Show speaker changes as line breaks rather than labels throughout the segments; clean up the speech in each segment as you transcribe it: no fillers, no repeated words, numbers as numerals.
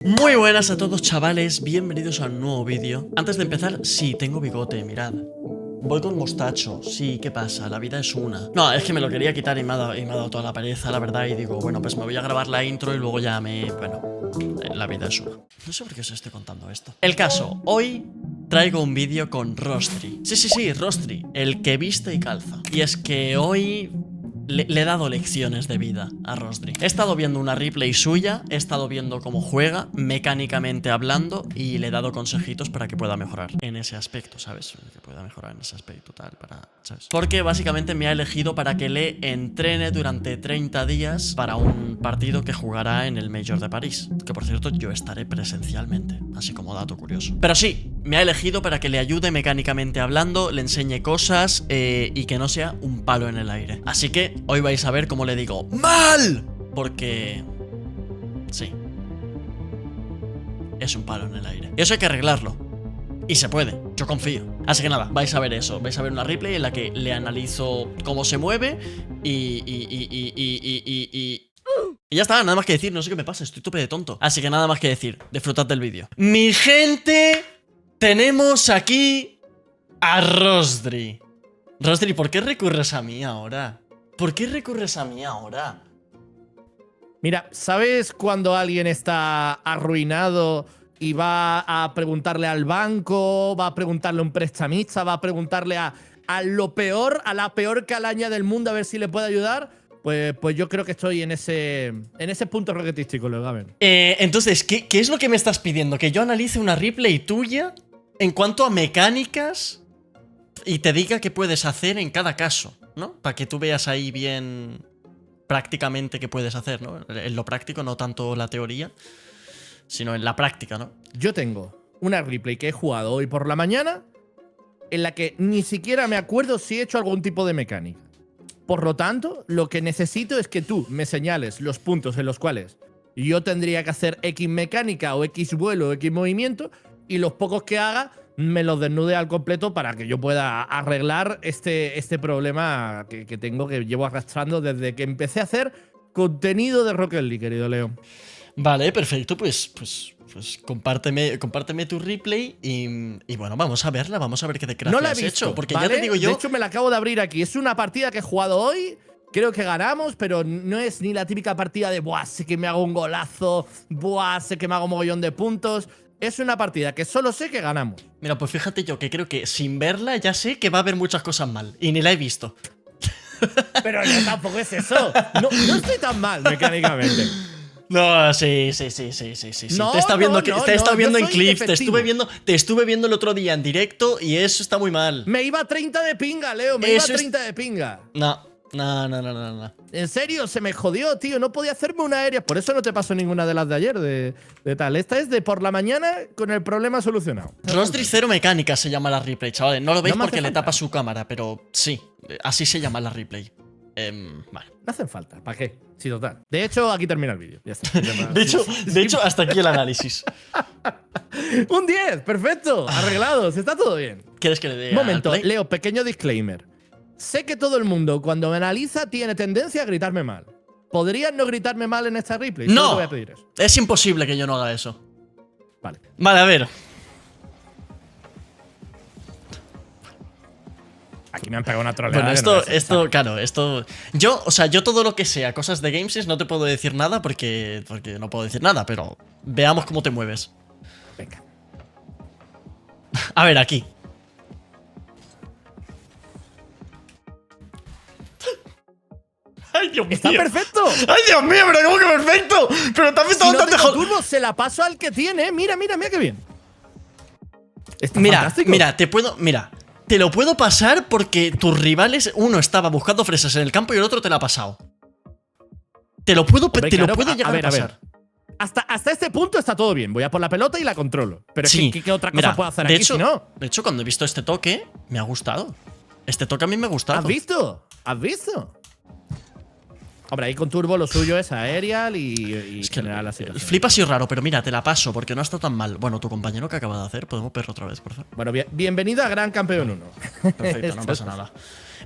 Muy buenas a todos, chavales, bienvenidos a un nuevo vídeo. Antes de empezar, sí, tengo bigote, mirad. Voy con mostacho, sí, ¿qué pasa? La vida es una. No, es que me lo quería quitar y me ha dado toda la pereza, la verdad. Y digo, bueno, pues me voy a grabar la intro y luego ya bueno, la vida es una. No sé por qué os estoy contando esto. El caso, hoy traigo un vídeo con Rostri. Sí, Rostri, el que viste y calza. Y es que hoy le he dado lecciones de vida a Rostri. He estado viendo una replay suya, he estado viendo cómo juega, mecánicamente hablando, y le he dado consejitos para que pueda mejorar en ese aspecto, ¿sabes? Que pueda mejorar en ese aspecto, tal, ¿sabes? Porque básicamente me ha elegido para que le entrene durante 30 días para un partido que jugará en el Major de París. Que por cierto, yo estaré presencialmente, así como dato curioso. Pero sí, me ha elegido para que le ayude mecánicamente hablando, le enseñe cosas y que no sea un palo en el aire. Así que hoy vais a ver cómo le digo ¡mal! Porque... sí, es un palo en el aire. Y eso hay que arreglarlo. Y se puede, yo confío. Así que nada, vais a ver eso. Vais a ver una replay en la que le analizo cómo se mueve y ya está, nada más que decir. No sé qué me pasa, estoy tope de tonto. Así que nada más que decir, disfrutad del vídeo. Mi gente, tenemos aquí a Rostri. Rostri, ¿por qué recurres a mí ahora? ¿Por qué recurres a mí ahora?
Mira, ¿sabes cuando alguien está arruinado y va a preguntarle al banco, va a preguntarle a un prestamista, va a preguntarle a lo peor, a la peor calaña del mundo a ver si le puede ayudar? Pues yo creo que estoy en ese punto roquetístico, luego a ver.
Entonces, ¿qué es lo que me estás pidiendo? ¿Que yo analice una replay tuya en cuanto a mecánicas y te diga qué puedes hacer en cada caso, ¿no? Para que tú veas ahí bien prácticamente qué puedes hacer, ¿no? En lo práctico, no tanto la teoría, sino en la práctica, ¿no?
Yo tengo una replay que he jugado hoy por la mañana en la que ni siquiera me acuerdo si he hecho algún tipo de mecánica. Por lo tanto, lo que necesito es que tú me señales los puntos en los cuales yo tendría que hacer X mecánica o X vuelo o X movimiento, y los pocos que haga me los desnude al completo para que yo pueda arreglar este problema que tengo, que llevo arrastrando desde que empecé a hacer contenido de Rocket League, querido Leo.
Vale, perfecto, pues compárteme tu replay y bueno, vamos a verla, vamos a ver qué de crack
No la he
has
visto,
hecho, porque
¿vale?
ya te digo yo...
De hecho, me la acabo de abrir aquí. Es una partida que he jugado hoy. Creo que ganamos, pero no es ni la típica partida de buah, sé que me hago un golazo, buah, sé que me hago un mogollón de puntos. Es una partida que solo sé que ganamos.
Mira, pues fíjate yo que creo que sin verla ya sé que va a haber muchas cosas mal, y ni la he visto.
Pero no, tampoco es eso. No estoy tan mal mecánicamente.
No, sí.
No,
te he estado viendo en clips, te estuve viendo el otro día en directo y eso está muy mal.
Me iba a 30 de pinga, Leo, me iba a 30 de pinga.
No.
En serio, se me jodió, tío. No podía hacerme una aérea. Por eso no te paso ninguna de las de ayer, de tal. Esta es de por la mañana con el problema solucionado.
Rostri Cero Mecánica se llama la replay, chavales. No lo veis
No me
porque
hace
le
falta.
tapa su cámara, pero sí, así se llama la replay. Vale.
No hacen falta, ¿para qué? Sí, total. De hecho, aquí termina el vídeo. Ya está.
De hecho, hasta aquí el análisis.
Un 10, perfecto. Arreglado, se está todo bien.
¿Quieres que le dé
Momento,
al play?
Leo, pequeño disclaimer. Sé que todo el mundo, cuando me analiza, tiene tendencia a gritarme mal. ¿Podrías no gritarme mal en esta replay? Solo te
No,
voy a pedir eso.
es imposible que yo no haga eso.
Vale.
Vale, a ver.
Aquí me han pegado una troleada.
Bueno,
que no es esta.
claro, esto... Yo todo lo que sea cosas de Gamesys no te puedo decir nada porque no puedo decir nada, pero veamos cómo te mueves.
Venga.
A ver, aquí. ¡Ay, Dios mío!
¡Está perfecto!
¡Ay, Dios mío! ¡Pero cómo que perfecto! ¡Pero te has visto
Si no
bastante
tengo
jodido!
turbo, se la paso al que tiene. Mira qué bien. Está
Mira,
fantástico.
mira, te lo puedo pasar porque tus rivales, uno estaba buscando fresas en el campo y el otro te la ha pasado. Te lo puedo
Hombre,
llegar
a
a
ver.
pasar.
Hasta este punto está todo bien. Voy a por la pelota y la controlo. Pero es
Sí,
que, ¿qué otra cosa
mira,
puedo hacer
de
aquí
hecho,
si no?
De hecho, cuando he visto este toque, me ha gustado. Este toque a mí me ha gustado.
¿Has visto? ¿Has visto? Hombre, ahí con turbo lo suyo es aerial y
Es que
generar la
el
situación.
flip ha sido raro, pero mira, te la paso porque no ha estado tan mal. Bueno, tu compañero que acaba de hacer, podemos verlo otra vez, por favor.
Bueno, bienvenido a Gran Campeón 1.
Perfecto, no pasa nada.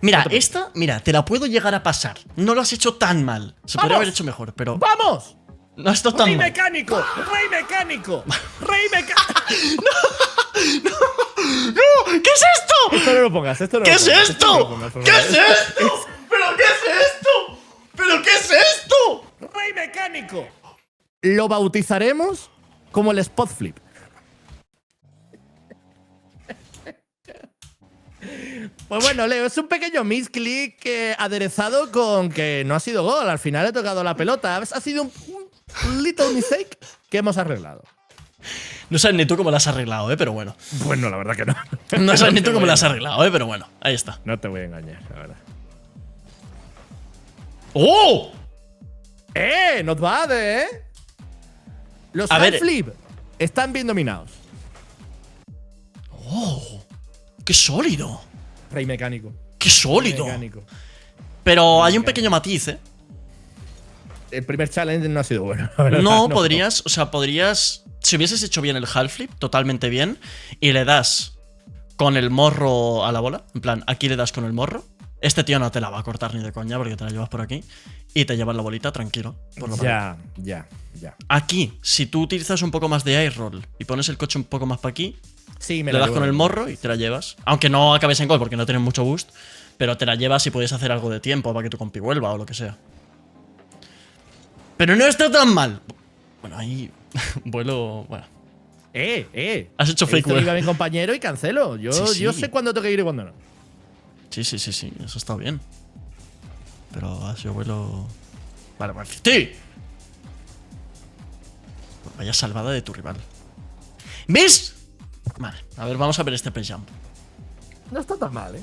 Mira, esta, te la puedo llegar a pasar. No lo has hecho tan mal. Se podría
¡Vamos!
haber hecho mejor, pero...
¡Vamos!
No está tan
¡Rey
mal.
mecánico! ¡Rey mecánico! ¡Rey mecánico!
¡No! ¿Qué es esto?
Esto no lo pongas, esto no
¿Qué
lo
es
pongas,
esto?
no lo pongas, por
¿Qué
favor.
es esto? ¿Pero qué es esto? ¿Pero qué es esto?
¡Rey mecánico! Lo bautizaremos como el spot flip. Pues bueno, Leo, es un pequeño misclick aderezado con que no ha sido gol. Al final he tocado la pelota. Ha sido un little mistake que hemos arreglado.
No sabes ni tú cómo lo has arreglado, pero bueno.
Bueno, la verdad que no.
No sabes ni tú
te
cómo
voy
lo
a
has
engañar.
arreglado, pero bueno. Ahí está.
No te voy a engañar, la verdad.
¡Oh!
Not bad, Los
A ver.
hand flip están bien dominados.
¡Oh! ¡Qué sólido!
Rey mecánico.
¡Qué sólido!
Mecánico.
Pero hay un pequeño matiz, ¿eh?
El primer challenge no ha sido bueno. la verdad,
No, podrías, o sea, podrías. Si hubieses hecho bien el half flip, totalmente bien, y le das con el morro a la bola, en plan, aquí le das con el morro. Este tío no te la va a cortar ni de coña porque te la llevas por aquí y te llevas la bolita tranquilo. Por lo menos.
Ya.
Aquí, si tú utilizas un poco más de air roll y pones el coche un poco más para aquí,
Sí, me
le
la
das
llevo.
con el morro y te la llevas. Aunque no acabes en gol porque no tienes mucho boost, pero te la llevas y puedes hacer algo de tiempo para que tu compi vuelva o lo que sea. Pero no está tan mal. Bueno, ahí vuelo. Bueno. Has hecho fake
Esto
web.
iba mi compañero y cancelo. Yo,
Sí, sí.
yo sé cuándo tengo que ir y cuándo no.
Sí, eso está bien. Pero ha sido vuelo. Vale, vale. ¡Sí! Vaya salvada de tu rival. ¿Ves? Vale, a ver, vamos a ver este press jump.
No está tan mal,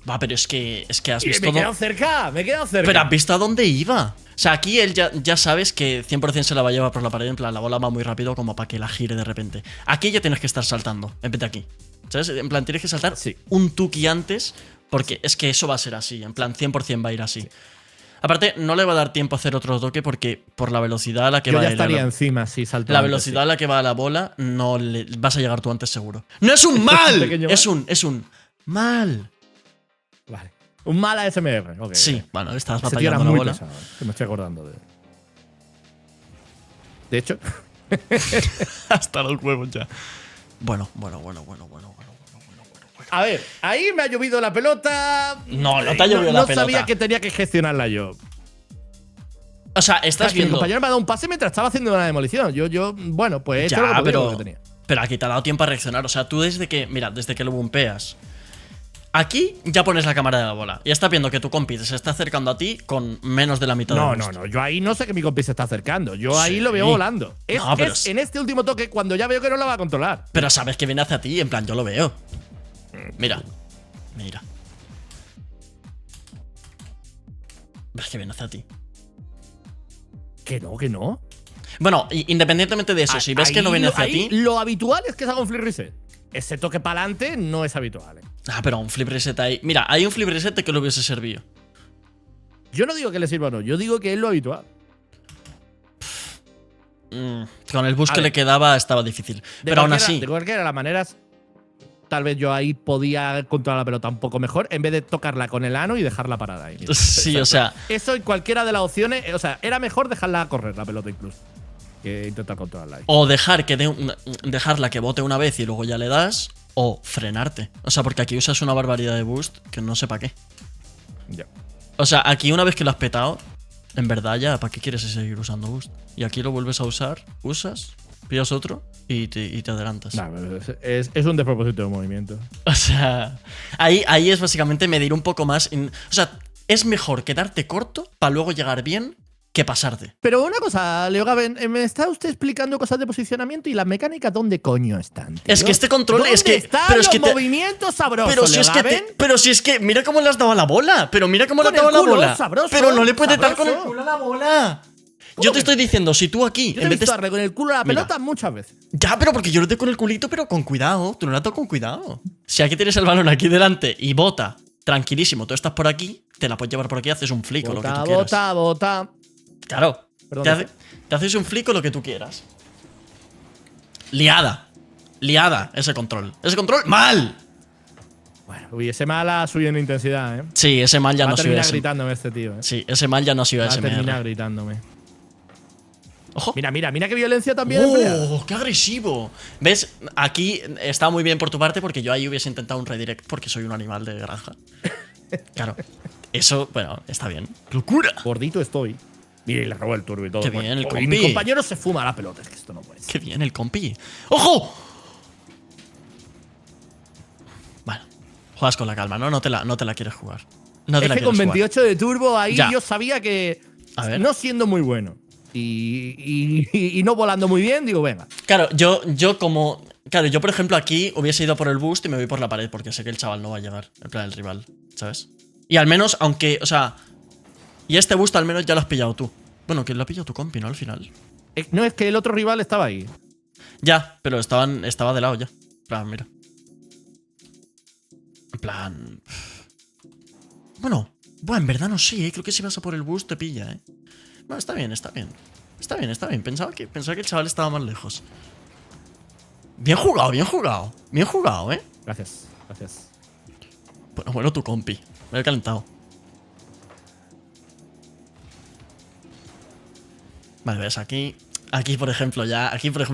Va, pero es que has
Y
visto.
me he quedado cerca,
Pero has visto a dónde iba. O sea, aquí él ya sabes que 100% se la va a llevar por la pared. En plan, la bola va muy rápido como para que la gire de repente. Aquí ya tienes que estar saltando, en vez de aquí. ¿Sabes? En plan, tienes que saltar
Sí.
un tuki antes. Porque es que eso va a ser así. En plan, 100% va a ir así. Aparte, no le va a dar tiempo a hacer otro toque porque por la velocidad a la que
Yo
va
ya
a
estaría encima si salto.
la
antes,
velocidad a la que va la bola, no le, vas a llegar tú antes seguro. ¡No es un mal!
pequeño
es un mal.
sí. Vale. Un mal ASMR. Ok,
Sí,
ok.
bueno, estabas
Ese tío era
batallando la
muy
bola.
pesado, que me estoy acordando de. De hecho,
Hasta los huevos ya. Bueno.
a ver, ahí me ha llovido la pelota.
No te ha llovido la
No
pelota.
sabía que tenía que gestionarla yo.
O sea, estás
Mi
viendo.
compañero me ha dado un pase mientras estaba haciendo una demolición. Bueno, pues he hecho lo que
Ya,
podía, lo que tenía.
pero aquí te ha dado tiempo a reaccionar. O sea, tú desde que lo bumpeas. Aquí ya pones la cámara de la bola. Y estás viendo que tu compi se está acercando a ti con menos de la mitad de boost.
No. Yo ahí no sé que mi compi se está acercando. Yo ahí
Sí.
lo veo volando.
No, pero
Es en este último toque cuando ya veo que no la va a controlar.
Pero sabes que viene hacia ti, en plan, yo lo veo. Mira. Ves que viene hacia ti.
Que no.
Bueno, independientemente de eso, si ves que no viene hacia ti.
Lo habitual es que se haga un flip reset. Ese toque para adelante no es habitual.
Ah, pero un flip reset ahí. Mira, hay un flip reset que lo hubiese servido.
Yo no digo que le sirva o no, yo digo que es lo habitual.
Con el boost
A
que
ver.
le quedaba estaba difícil. Pero aún así.
De cualquiera de las maneras, tal vez yo ahí podía controlar la pelota un poco mejor en vez de tocarla con el ano y dejarla parada ahí.
Sí, o sea.
Eso en cualquiera de las opciones, o sea, era mejor dejarla correr la pelota incluso que intentar controlarla ahí.
O dejarla que bote una vez y luego ya le das. O frenarte. O sea, porque aquí usas una barbaridad de boost que no sé para qué.
Ya.
O sea, aquí una vez que lo has petado, en verdad ya, ¿para qué quieres seguir usando boost? Y aquí lo vuelves a usar, usas, pillas otro y te adelantas.
Nah, pero es un despropósito de movimiento.
O sea, ahí es básicamente medir un poco más. O sea, es mejor quedarte corto para luego llegar bien que pasarte.
Pero una cosa, Leo Gaben, me está usted explicando cosas de posicionamiento y las mecánicas, ¿dónde coño están? Tío?
Es que este control
¿Dónde
es que.
están
Pero es
los
que te-
movimientos sabrosos,
Pero si
Leo
es que
Gaben?
pero si es que mira cómo le has dado a la bola. Pero mira cómo le has
Con
dado
el
a la
culo,
bola.
sabroso,
pero no le puedes dar con el
sabroso.
culo a la bola. Yo te
que
estoy diciendo, si tú aquí.
Yo te he
en vez de
visto darle con el culo a la
Mira.
pelota muchas veces.
Ya, pero porque yo lo doy con el culito, pero con cuidado. Tú no la toco con cuidado. Si aquí tienes el balón aquí delante y bota, tranquilísimo, tú estás por aquí, te la puedes llevar por aquí, haces un flick o lo que tú quieras.
Bota.
Claro.
Perdón,
Te haces un flick o lo que tú quieras. Liada. Ese control. Ese control, mal.
Bueno, uy, ese mal ha subido en intensidad, ¿eh?
Sí, ese mal ya
Va
no
a
ha sido
terminar
SM.
gritándome este tío, ¿eh?
Sí, ese mal ya no ha sido
Va a terminar
SMR.
gritándome.
Ojo.
Mira qué violencia también emplea.
¡Oh, qué agresivo! ¿Ves? Aquí está muy bien por tu parte porque yo ahí hubiese intentado un redirect porque soy un animal de granja. Claro. Eso, bueno, está bien. ¡Locura!
Gordito estoy. Mira, y le robó el turbo y todo.
Qué bien, el
Uy,
compi.
mi compañero se fuma la pelota, es que esto no puede ser.
¡Qué bien el compi! ¡Ojo! Bueno, juegas con la calma, ¿no? No te la quieres jugar. No te
Es
la
que
quieres
con
jugar.
28 de turbo ahí
Ya.
yo sabía que,
A ver.
no siendo muy bueno y no volando muy bien, digo, venga.
Claro, yo como. Claro, yo por ejemplo aquí hubiese ido por el boost y me voy por la pared porque sé que el chaval no va a llegar. En plan, el rival, ¿sabes? Y al menos, aunque, o sea. Y este boost al menos ya lo has pillado tú. Bueno, que lo ha pillado tu compi, ¿no? Al final.
No, es que el otro rival estaba ahí.
Ya, pero estaba de lado ya. En plan, mira. En plan. Bueno, en verdad no sé, ¿eh? Creo que si vas a por el boost te pilla, ¿eh? Bueno, está bien, está bien. Está bien, está bien. Pensaba que el chaval estaba más lejos. Bien jugado, bien jugado. Bien jugado, ¿eh?
Gracias, gracias.
Bueno, tu compi. Me he calentado. Vale, ves, aquí, por ejemplo,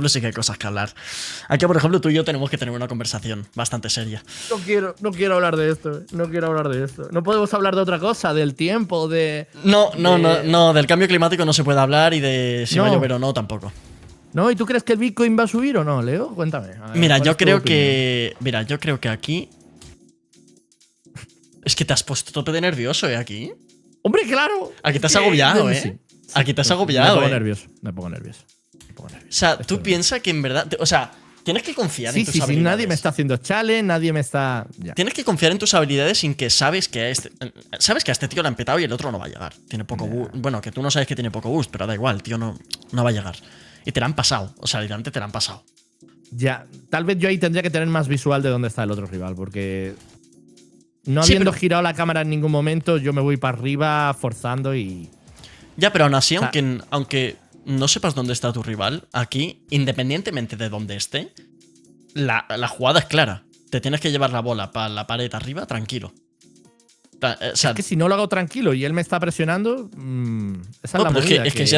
sí que hay cosas que hablar. Aquí, por ejemplo, tú y yo tenemos que tener una conversación bastante seria.
No quiero hablar de esto, no quiero hablar de esto. No podemos hablar de otra cosa, del tiempo, de…
No, del cambio climático no se puede hablar y de si va a
No.
llover o no tampoco.
¿No? ¿Y tú crees que el Bitcoin va a subir o no, Leo? Cuéntame. A ver,
Mira,
¿cuál
yo
es tu
creo
opinión?
que. Mira, yo creo que aquí. Es que te has puesto tope de nervioso, ¿eh? Aquí.
¡Hombre, claro!
Aquí te has
Es que-
agobiado,
sí,
¿eh?
sí.
Aquí te has
Me
agobiado,
pongo
¿eh?
nervioso, me pongo nervioso.
O sea, tú piensas que en verdad. O sea, tienes que confiar en
Sí,
tus
sí, sí,
habilidades.
nadie me está haciendo challenge, nadie me está… Ya.
Tienes que confiar en tus habilidades sin que sabes que a este tío le han petado y el otro no va a llegar. Tiene poco boost. Bueno, que tú no sabes que tiene poco boost, pero da igual, tío, no va a llegar. Y te la han pasado. O sea, literalmente te la han pasado.
Ya, tal vez yo ahí tendría que tener más visual de dónde está el otro rival, porque no
Sí,
habiendo
pero-
girado la cámara en ningún momento, yo me voy para arriba forzando y…
Ya, pero aún así,
sea-
aunque no sepas dónde está tu rival, aquí, independientemente de dónde esté, la jugada es clara. Te tienes que llevar la bola para la pared arriba tranquilo. O sea,
Es que si no lo hago tranquilo y él me está presionando, esa
no,
es la
pero
movida.
es que si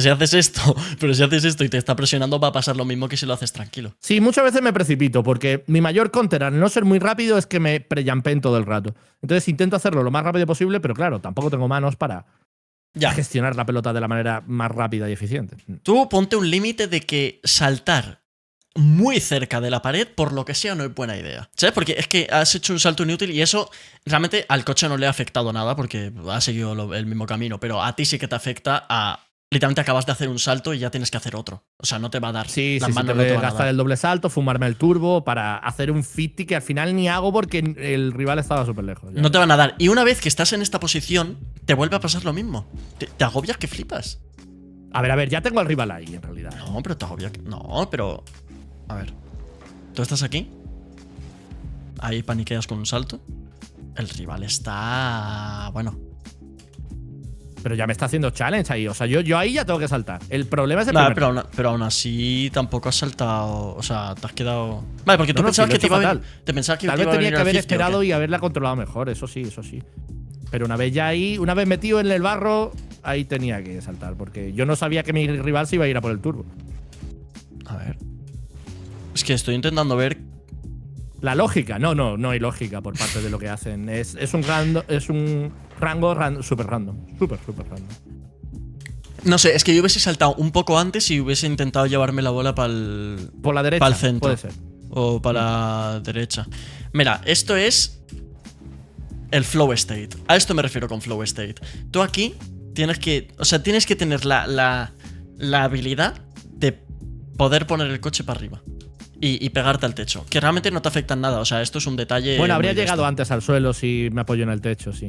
haces esto y te está presionando, va a pasar lo mismo que si lo haces tranquilo.
Sí, muchas veces me precipito, porque mi mayor counter al no ser muy rápido es que me prejampeen todo el rato. Entonces intento hacerlo lo más rápido posible, pero claro, tampoco tengo manos para
Ya.
gestionar la pelota de la manera más rápida y eficiente.
Tú ponte un límite de que saltar muy cerca de la pared, por lo que sea, no es buena idea. ¿Sabes? Porque es que has hecho un salto inútil y eso realmente al coche no le ha afectado nada porque ha seguido el mismo camino, pero a ti sí que te afecta a… Literalmente acabas de hacer un salto y ya tienes que hacer otro. O sea, no te va a dar.
Sí,
Las
sí,
manos
tengo
no te
que
van a
gastar
dar.
el doble salto, fumarme el turbo para hacer un 50 que al final ni hago porque el rival estaba súper lejos. Ya.
No te van a dar. Y una vez que estás en esta posición, te vuelve a pasar lo mismo. Te agobias que flipas.
A ver, ya tengo al rival ahí, en realidad.
No, pero te agobias. No, pero. A ver. ¿Tú estás aquí? Ahí paniqueas con un salto. El rival está. Bueno.
Pero ya me está haciendo challenge ahí. O sea, yo ahí ya tengo que saltar. El problema es el
Vale,
primer.
pero aún así tampoco has saltado. O sea, te has quedado. Vale, porque tú
No,
pensabas
sí, lo
que te
he hecho
iba a venir.
fatal.
Te pensabas que
Tal
te
vez
iba a
tenía
venir
que
al
haber
50 o qué.
esperado y haberla controlado mejor, eso sí, eso sí. Pero una vez ya ahí, una vez metido en el barro, ahí tenía que saltar. Porque yo no sabía que mi rival se iba a ir a por el turbo.
A ver. Es que estoy intentando ver.
La lógica, no hay lógica por parte de lo que hacen. Es un rango súper random. Súper random.
No sé, es que yo hubiese saltado un poco antes y hubiese intentado llevarme la bola para el.
Por la derecha.
Pa'l centro.
Puede ser.
O para la derecha. Mira, esto es el flow state. A esto me refiero con flow state. Tú aquí tienes que. O sea, tienes que tener la habilidad de poder poner el coche para arriba. Y pegarte al techo. Que realmente no te afecta en nada. O sea, esto es un detalle.
Bueno, habría
muy de
llegado
esto.
antes al suelo si me apoyo en el techo, sí.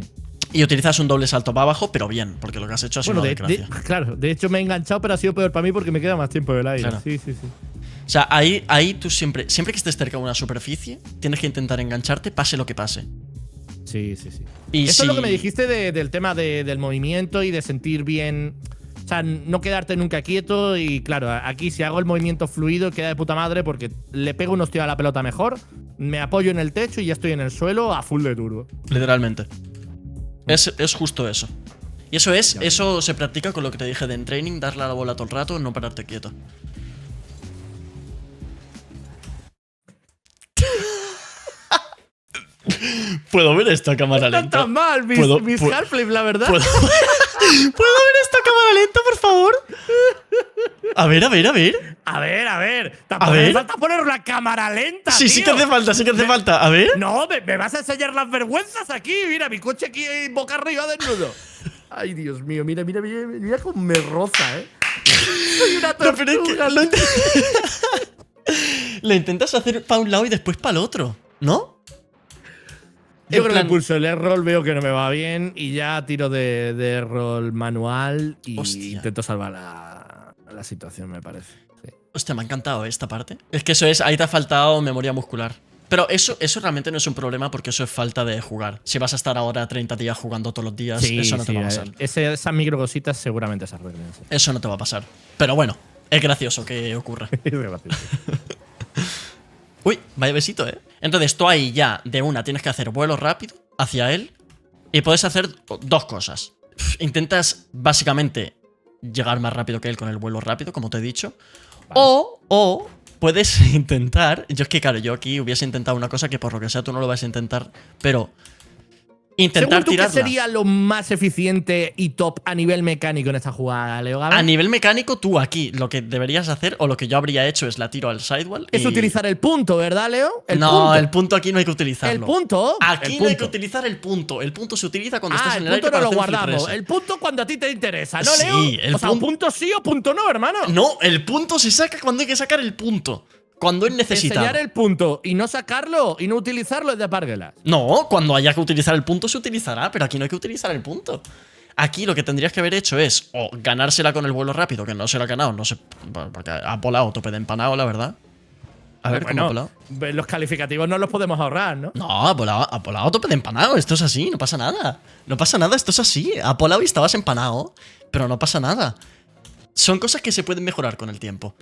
Y utilizas un doble salto para abajo, pero bien, porque lo que has hecho ha sido
Bueno,
una desgracia.
claro, de hecho me he enganchado, pero ha sido peor para mí porque me queda más tiempo en el aire.
Claro.
Sí.
O sea, ahí tú siempre que estés cerca de una superficie, tienes que intentar engancharte, pase lo que pase.
Sí.
Y
Esto
si-
es lo que me dijiste del tema del movimiento y de sentir bien. O sea, no quedarte nunca quieto. Y claro, aquí si hago el movimiento fluido queda de puta madre porque le pego un hostia a la pelota mejor. me apoyo en el techo y ya estoy en el suelo a full de turbo.
Literalmente. Es justo eso. Y eso se practica con lo que te dije de en training, darle a la bola todo el rato, no pararte quieto. Puedo ver esto a cámara
No
lenta.
está tan mal, mis Half-Life, la verdad.
¿Puedo ver esto a cámara lenta, por favor? A ver.
A ver. Tampoco me falta poner una cámara lenta,
Sí,
tío.
sí que hace falta. A ver.
No, me vas a enseñar las vergüenzas aquí. Mira, mi coche aquí boca arriba desnudo. Ay, Dios mío, mira cómo me roza, ¿eh? Soy una tortuga.
Lo intentas hacer para un lado y después para el otro, ¿no?
Yo creo que pulso el error, veo que no me va bien y ya tiro de error manual y intento salvar la situación, me parece. Sí.
Hostia, me ha encantado esta parte. Es que ahí te ha faltado memoria muscular. Pero eso realmente no es un problema porque eso es falta de jugar. Si vas a estar ahora 30 días jugando todos los días, eso no te va a pasar.
Esas micro cositas seguramente se arreglen. Sí.
Eso no te va a pasar. Pero bueno, es gracioso que ocurra.
Es gracioso.
Uy, vaya besito, ¿eh? Entonces tú ahí ya de una tienes que hacer vuelo rápido hacia él y puedes hacer dos cosas. Intentas básicamente llegar más rápido que él con el vuelo rápido, como te he dicho. Vale. O puedes intentar… Yo es que claro, yo aquí hubiese intentado una cosa que por lo que sea tú no lo vas a intentar, pero… Intentar tirarla.
¿Qué sería lo más eficiente y top a nivel mecánico en esta jugada, Leo Gabel?
A nivel mecánico, tú aquí lo que deberías hacer, o lo que yo habría hecho, es la tiro al sidewall.
Es utilizar el punto, ¿verdad, Leo?
El punto aquí no hay que utilizarlo.
¿El punto?
Aquí no hay que utilizar el punto. El punto se utiliza cuando estás en el aire.
El punto no lo
hacer
guardamos. El punto cuando a ti te interesa, ¿no,
sí,
Leo? O sea, punto sí o punto no, hermano.
No, el punto se saca cuando hay que sacar el punto. Cuando es necesitado.
Enseñar el punto y no sacarlo y no utilizarlo es de Parguelas.
No, cuando haya que utilizar el punto se utilizará, pero aquí no hay que utilizar el punto. Aquí lo que tendrías que haber hecho es o ganársela con el vuelo rápido, que no se lo ha ganado, no sé, porque ha volado tope de empanado, la verdad. A ver, ¿cómo ha volado?
Los calificativos no los podemos ahorrar, ¿no?
No, ha volado tope de empanado, esto es así, no pasa nada. No pasa nada, esto es así. Ha volado y estabas empanado, pero no pasa nada. Son cosas que se pueden mejorar con el tiempo.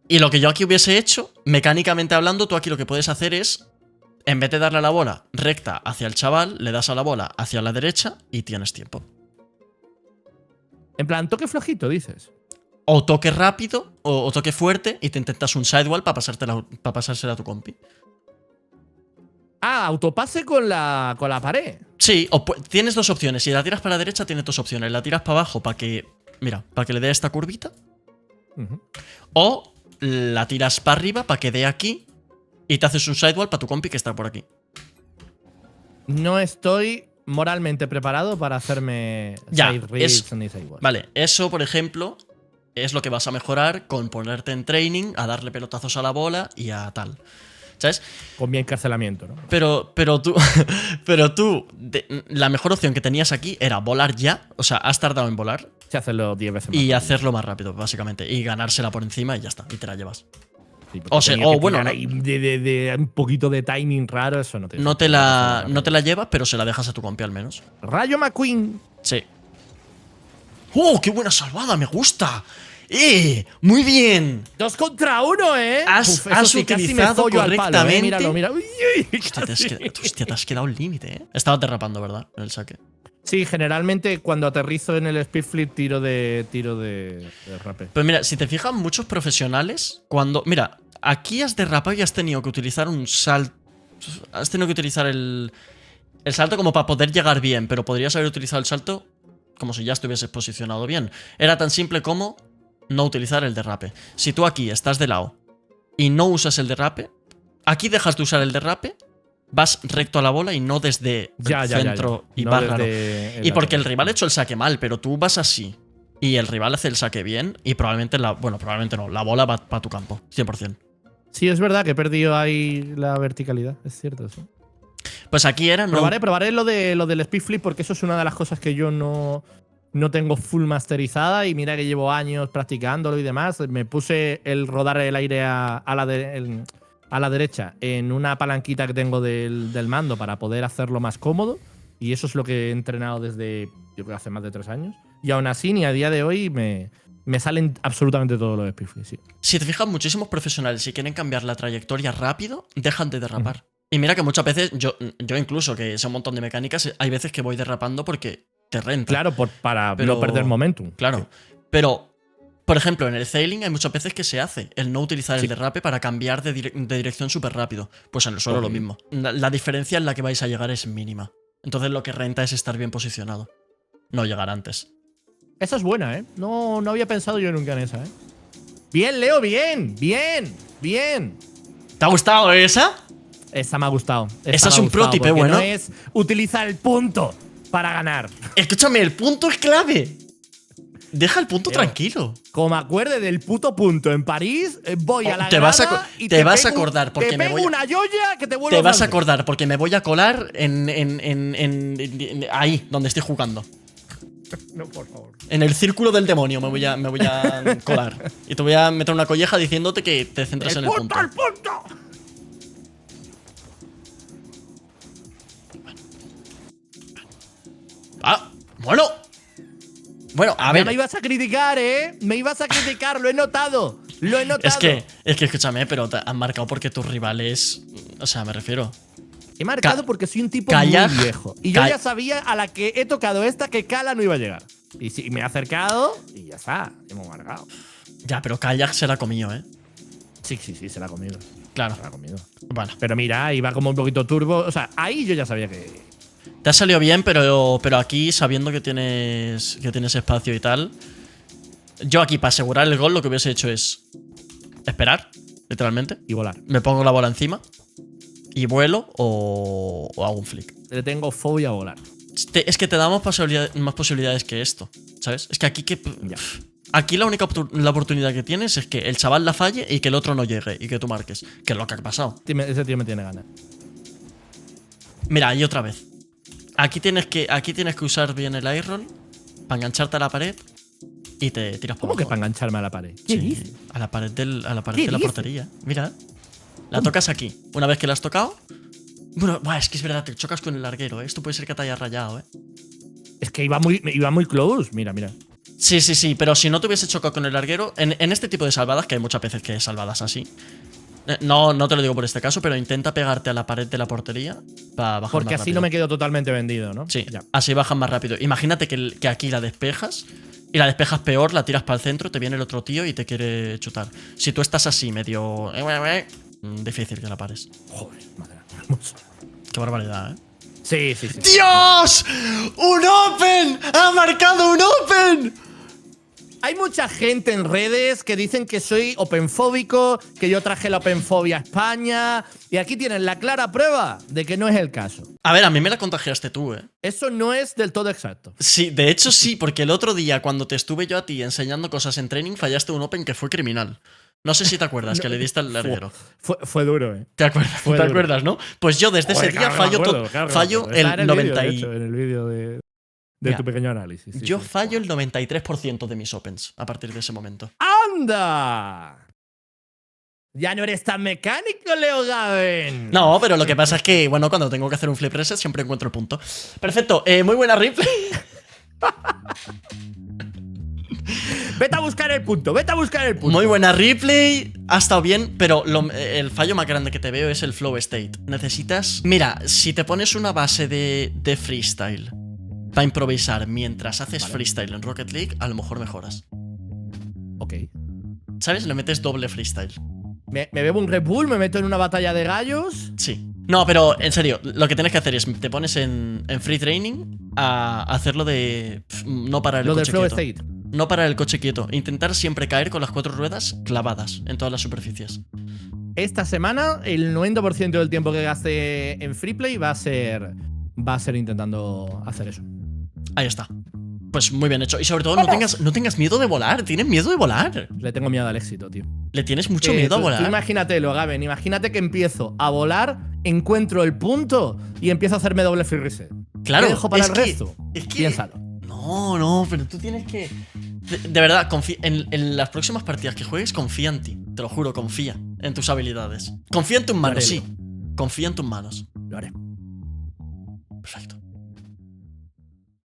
Y lo que yo aquí hubiese hecho, mecánicamente hablando, tú aquí lo que puedes hacer es, en vez de darle a la bola recta hacia el chaval, le das a la bola hacia la derecha y tienes tiempo.
En plan, toque flojito, dices.
O toque rápido, o toque fuerte, y te intentas un sidewall para pasársela a tu compi.
Ah, autopase con la pared.
Sí, tienes dos opciones. Si la tiras para la derecha, tienes dos opciones. La tiras para abajo para que, mira, para que le dé esta curvita. O la tiras para arriba para que dé aquí y te haces un sidewall para tu compi que está por aquí.
No estoy moralmente preparado para hacerme side rigs ni sidewall.
Vale, eso, por ejemplo, es lo que vas a mejorar con ponerte en training, a darle pelotazos a la bola y a tal. ¿Sabes?
Con mi encarcelamiento, ¿no?
Pero tú, la mejor opción que tenías aquí era volar ya. O sea, has tardado en volar.
Sí, hacerlo 10 veces más.
Y hacerlo más rápido, básicamente. Y ganársela por encima y ya está. Y te la llevas.
Sí,
bueno.
De un poquito de timing raro, eso no te…
No te la llevas, pero se la dejas a tu compi al menos.
Rayo McQueen.
Sí. ¡Oh, qué buena salvada! ¡Me gusta! ¡Muy bien!
2 contra 1, ¿eh?
Has utilizado correctamente.
Míralo, mira.
Hostia, te has quedado al límite, ¿eh? Estabas derrapando, ¿verdad? En el saque.
Sí, generalmente cuando aterrizo en el speed flip tiro de rape.
Pues mira, si te fijas, muchos profesionales, cuando… Mira, aquí has derrapado y has tenido que utilizar un salto… Has tenido que utilizar el salto como para poder llegar bien, pero podrías haber utilizado el salto como si ya estuvieses posicionado bien. Era tan simple como no utilizar el derrape. Si tú aquí estás de lado y no usas el derrape, aquí dejas de usar el derrape, vas recto a la bola y no desde el centro y vas raro. Y porque el rival ha hecho el saque mal, pero tú vas así y el rival hace el saque bien y probablemente probablemente no, la bola va para tu campo, 100%.
Sí, es verdad que he perdido ahí la verticalidad, es cierto, sí.
Pues aquí era…
Probaré lo del speed flip porque eso es una de las cosas que yo no tengo full masterizada y mira que llevo años practicándolo y demás. Me puse el rodar el aire a la derecha en una palanquita que tengo del mando para poder hacerlo más cómodo y eso es lo que he entrenado desde, yo creo, hace más de 3 años. Y aún así, ni a día de hoy me Me salen absolutamente todos los speed flips, sí.
Si te fijas, muchísimos profesionales, si quieren cambiar la trayectoria rápido, dejan de derrapar. Y mira que muchas veces, yo incluso, que sé un montón de mecánicas, hay veces que voy derrapando porque te renta.
Claro, para
Pero-
no perder momentum.
Claro.
Sí.
Pero, por ejemplo, en el sailing hay muchas veces que se hace el no utilizar
Sí.
el derrape para cambiar de dirección súper rápido. Pues en el suelo
Ok.
lo mismo. La diferencia en la que vais a llegar es mínima. Entonces lo que renta es estar bien posicionado. No llegar antes.
Esa es buena, ¿eh? No había pensado yo nunca en esa, ¿eh? Bien, Leo, bien.
¿Te ha gustado esa?
Esa me ha gustado.
Esa
me
es
ha
un pro
gustado,
tip,
porque
bueno.
No es utilizar el punto para ganar.
Escúchame, el punto es clave. Deja el punto
Leo.
tranquilo.
Como me acuerde del puto punto en París, voy a la
Te vas a
grada
co-
y
te vas a
pego-
acordar, porque
te
me
pego
voy a-
una joya que te vuelvo
Te vas a
francés.
acordar porque me voy a colar en ahí, donde estoy jugando.
No, por favor.
En el círculo del demonio me voy a colar. Y te voy a meter una colleja diciéndote que te centras en el punto.
¡El punto!
Ah, bueno. Bueno, a
Ya
ver.
me ibas a criticar, ¿eh? Me ibas a criticar, lo he notado. Lo he notado.
Es que escúchame, pero te han marcado porque tus rivales. O sea, me refiero.
He marcado
Ca-
porque soy un tipo
Calla-
muy viejo. Y yo
ca-
ya sabía a la que he tocado esta que Cala no iba a llegar. Y sí, me he acercado y ya está. Hemos marcado.
Ya, pero Kayak se la ha comido, ¿eh?
Sí, se la ha comido.
Claro.
Se la ha comido.
Bueno.
Pero mira, iba como un poquito turbo. O sea, ahí yo ya sabía que.
Te ha salido bien, pero aquí, sabiendo que tienes espacio y tal. Yo aquí, para asegurar el gol, lo que hubiese hecho es esperar, literalmente.
Y volar.
Me pongo la bola encima y vuelo o hago un flick.
Le tengo fobia a volar.
Es que te da más posibilidades que esto, ¿sabes? Es que aquí
Ya.
aquí la única la oportunidad que tienes es que el chaval la falle y que el otro no llegue y que tú marques. Que es lo que ha pasado.
Ese tío me tiene ganas.
Mira, y otra vez. Aquí tienes que usar bien el air roll para engancharte a la pared y te tiras por
¿Cómo que
abajo.
para engancharme a la pared? ¿Qué
Sí,
dices?
a la pared,
¿Qué
de la
dices?
portería. Mira. La tocas aquí. Una vez que la has tocado. Bueno, buah, es que es verdad, te chocas con el larguero, ¿eh? Esto puede ser que te haya rayado, ¿eh?
Es que iba muy close. Mira.
Sí, pero si no te hubiese chocado con el larguero, en este tipo de salvadas, que hay muchas veces que hay salvadas así, no te lo digo por este caso, pero intenta pegarte a la pared de la portería para bajar
Porque
más
así
rápido.
no me quedo totalmente vendido, ¿no?
Sí,
Ya.
así bajas más rápido. Imagínate que aquí la despejas y la despejas peor, la tiras para el centro, te viene el otro tío y te quiere chutar. Si tú estás así medio... difícil que la pares.
Joder, madre hermosa.
Qué barbaridad, ¿eh?
Sí.
¡Dios! ¡Un Open! ¡Ha marcado un Open!
Hay mucha gente en redes que dicen que soy openfóbico, que yo traje la openfobia a España. Y aquí tienen la clara prueba de que no es el caso.
A ver, a mí me la contagiaste tú, ¿eh?
Eso no es del todo exacto.
Sí, de hecho sí, porque el otro día cuando te estuve yo a ti enseñando cosas en training fallaste un Open que fue criminal. No sé si te acuerdas, que le diste al larguero.
Fue duro, ¿eh?
¿Te acuerdas?
Fue
¿Te
duro.
acuerdas, no? Pues yo desde ese
Joder,
día
claro que me acuerdo, claro que me
fallo
acuerdo. Está
el
en
90
vídeo, de
y...
hecho, en el vídeo de
Mira,
tu pequeño análisis. Sí,
Yo
sí.
fallo el 93% de mis Opens a partir de ese momento.
¡Anda! Ya no eres tan mecánico, Leo Gaben.
No, pero lo que pasa es que, bueno, cuando tengo que hacer un flip reset siempre encuentro el punto. Perfecto, muy buena replay.
Vete a buscar el punto.
Muy buena replay, ha estado bien, pero el fallo más grande que te veo es el flow state. Necesitas... Mira, si te pones una base de freestyle para improvisar mientras haces freestyle en Rocket League, a lo mejor mejoras.
Ok.
¿Sabes? Le metes doble freestyle.
Me bebo un Red Bull, me meto en una batalla de gallos.
Sí. No, pero en serio, lo que tienes que hacer es te pones en free training a hacerlo de no parar el
Lo del
coche
flow
quieto.
state.
No parar el coche quieto. Intentar siempre caer con las 4 ruedas clavadas en todas las superficies.
Esta semana, el 90% del tiempo que gaste en Freeplay va a ser intentando hacer eso.
Ahí está. Pues muy bien hecho. Y sobre todo, no tengas miedo de volar. Tienes miedo de volar.
Le tengo miedo al éxito, tío.
Le tienes mucho miedo a
Tú
volar.
imagínatelo, Gaben. Imagínate que empiezo a volar, encuentro el punto y empiezo a hacerme doble free reset.
Claro.
¿Qué dejo para
es
el
que-
resto?
es que-
Piénsalo.
No, pero tú tienes que... De verdad, en las próximas partidas que juegues, confía en ti. Te lo juro, confía en tus habilidades. Confía en tus manos,
haré,
sí. Confía en tus manos.
Lo haré.
Perfecto.